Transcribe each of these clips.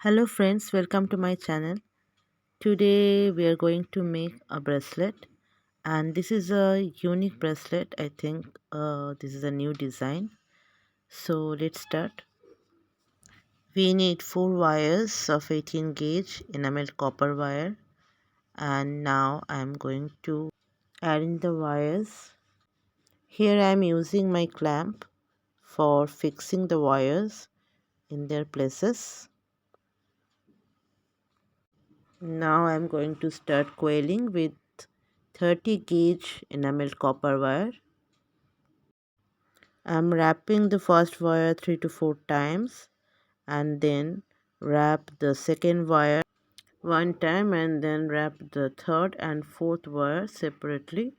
Hello friends, welcome to my channel. Today we are going to make a bracelet, and this is a unique bracelet. I think this is a new design. So let's start. We need 4 wires of 18 gauge enamel copper wire, and now I am going to add in the wires. Here I am using my clamp for fixing the wires in their places. Now I am going to start coiling with 30 gauge enamel copper wire. I am wrapping the first wire 3 to 4 times and then wrap the second wire one time and then wrap the third and fourth wire separately.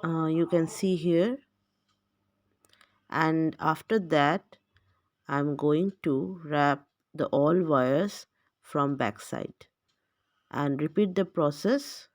You can see here, and after that I am going to wrap the all wires from back side and repeat the process.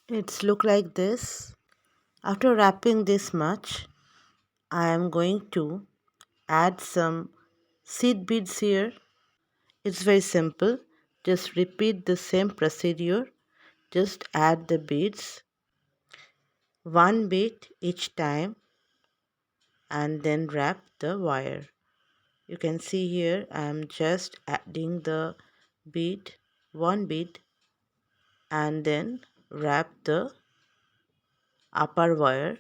It's look like this. After wrapping this much, I am going to add some seed beads here. It's very simple. Just repeat the same procedure. Just add the beads one bead each time and then wrap the wire. You can see here I am just adding the bead, one bead, and then wrap the upper wire.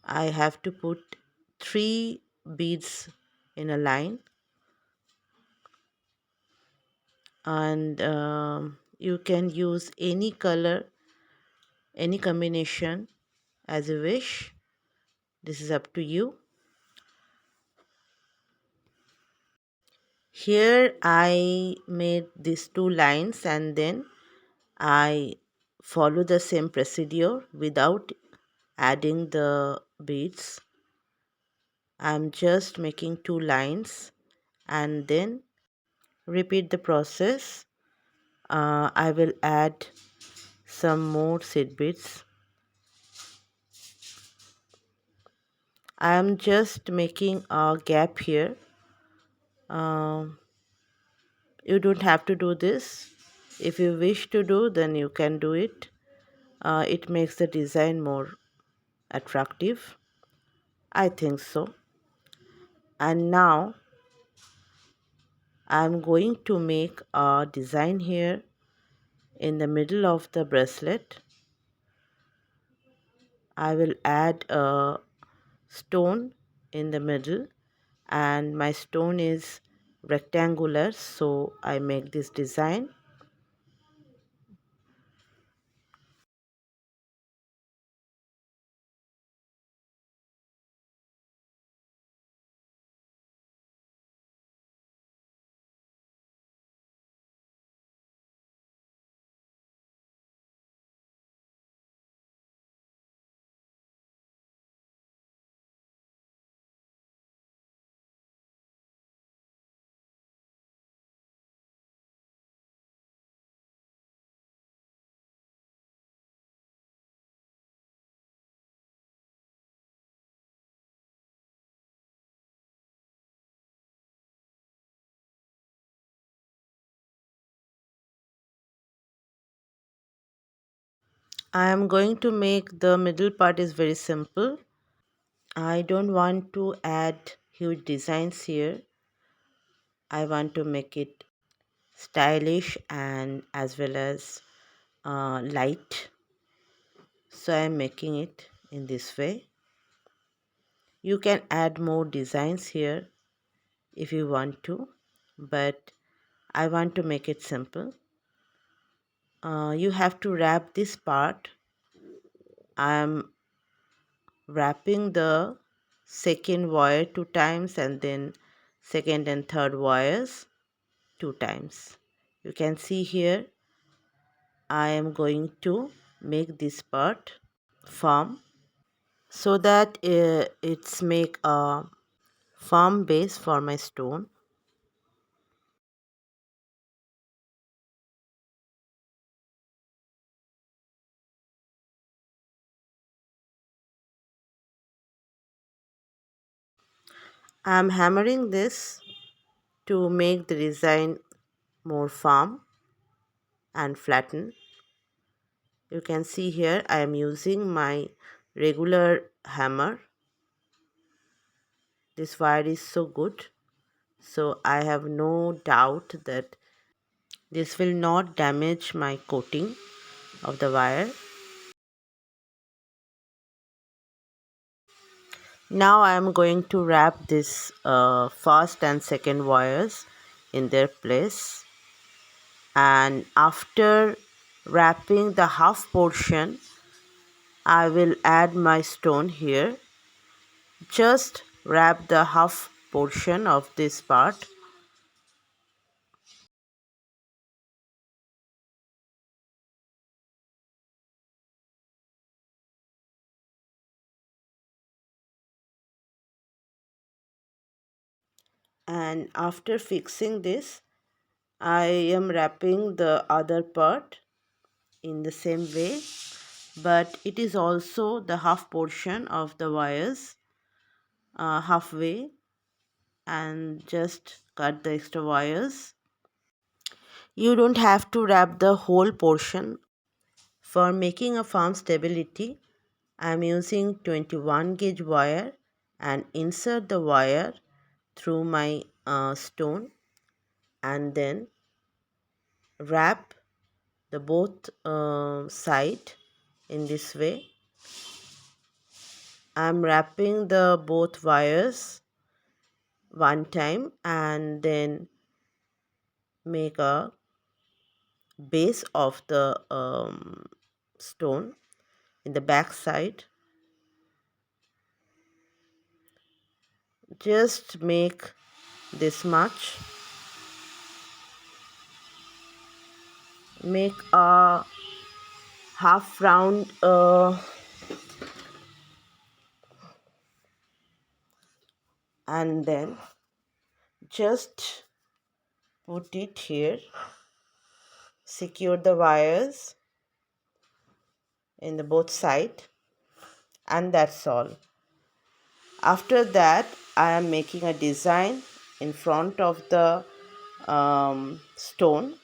I have to put 3 beads in a line, and you can use any color, any combination as you wish. This is up to you. Here I made these 2 lines and then I follow the same procedure without adding the beads. I'm just making 2 lines and then repeat the process. I will add some more seed beads. I am just making a gap here. Um, you don't have to do this. If you wish to do, then you can do it. It makes the design more attractive. I think so. And now I'm going to make a design here in the middle of the bracelet. I will add a stone in the middle, and my stone is rectangular, so I make this design. I am going to make the middle part is very simple. I don't want to add huge designs here. I want to make it stylish and as well as light, so I am making it in this way. You can add more designs here if you want to, but I want to make it simple. You have to wrap this part. I am wrapping the second wire 2 times and then second and third wires 2 times. You can see here I am going to make this part firm so that it's make a firm base for my stone. I am hammering this to make the design more firm and flatten. You can see here I am using my regular hammer. This wire is so good, so I have no doubt that this will not damage my coating of the wire. Now I am going to wrap this first and second wires in their place, and after wrapping the half portion I will add my stone here. Just wrap the half portion of this part. And after fixing this, I am wrapping the other part in the same way, but it is also the half portion of the wires halfway, and just cut the extra wires. You don't have to wrap the whole portion. For making a firm stability, I am using 21 gauge wire and insert the wire through my stone and then wrap the both side in this way. I am wrapping the both wires one time and then make a base of the stone in the back side. Just make this much. Make a half round and then just put it here. Secure the wires in the both side, and that's all. After that I am making a design in front of the stone,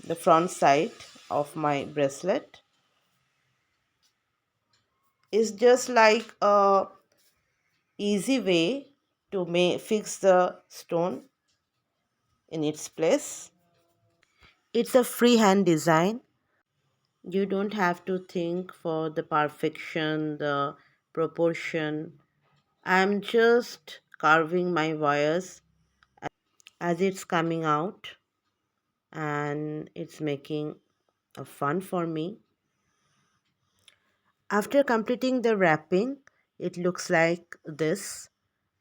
the front side of my bracelet. Is just like a easy way to fix the stone in its place. It's a freehand design. You don't have to think for the perfection, the proportion. I'm just carving my wires as it's coming out, and it's making a fun for me. After completing the wrapping, it looks like this.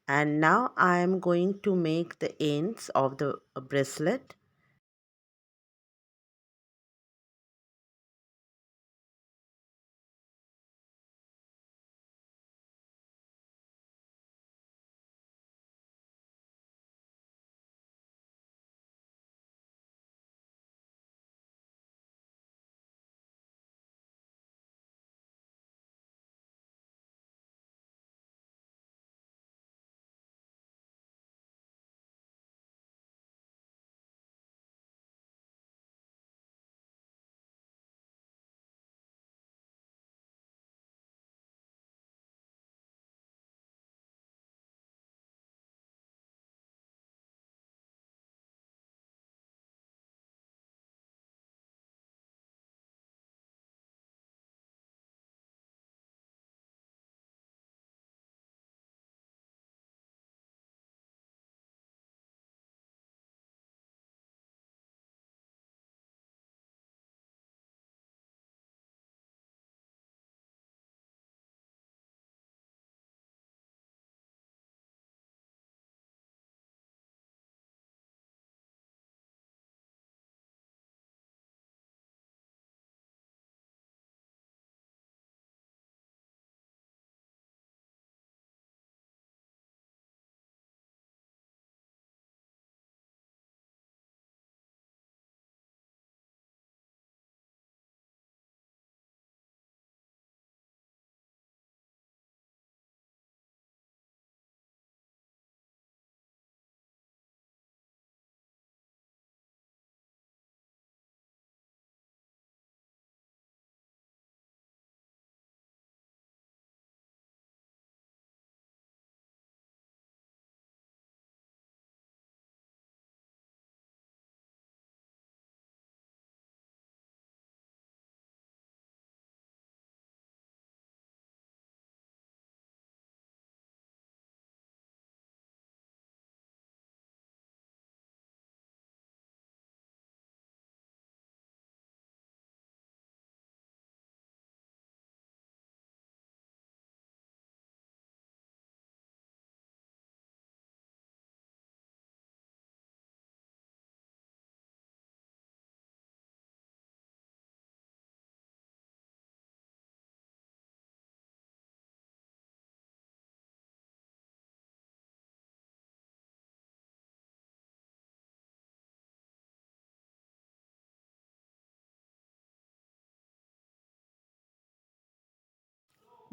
And now I am going to make the ends of the bracelet.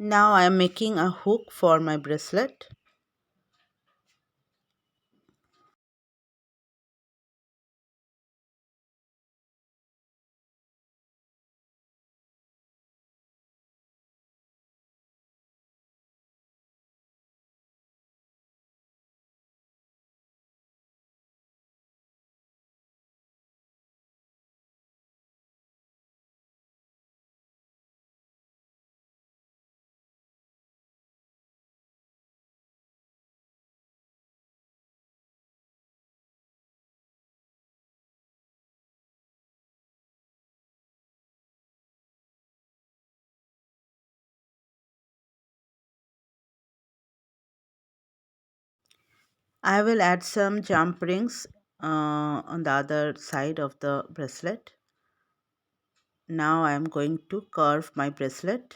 Now I am making a hook for my bracelet. I will add some jump rings on the other side of the bracelet. Now I am going to curve my bracelet.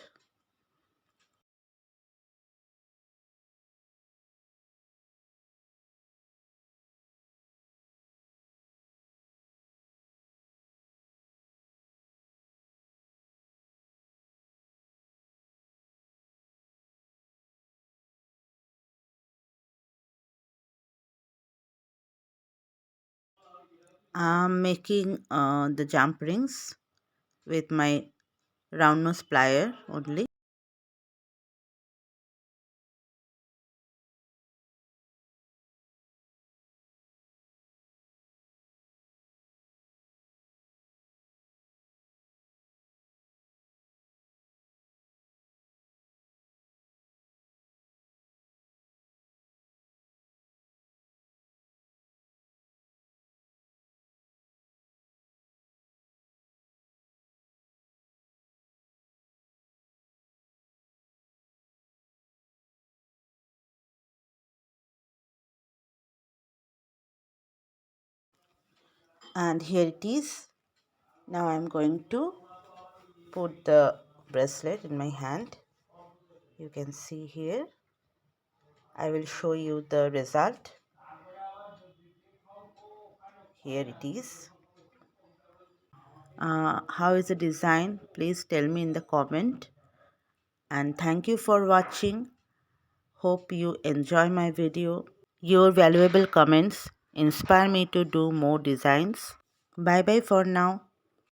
I am making the jump rings with my round nose plier only. And here it is. Now I am going to put the bracelet in my hand. You can see here. I will show you the result. Here it is. How is the design? Please tell me in the comment. And thank you for watching. Hope you enjoy my video. Your valuable comments inspire me to do more designs. Bye bye for now.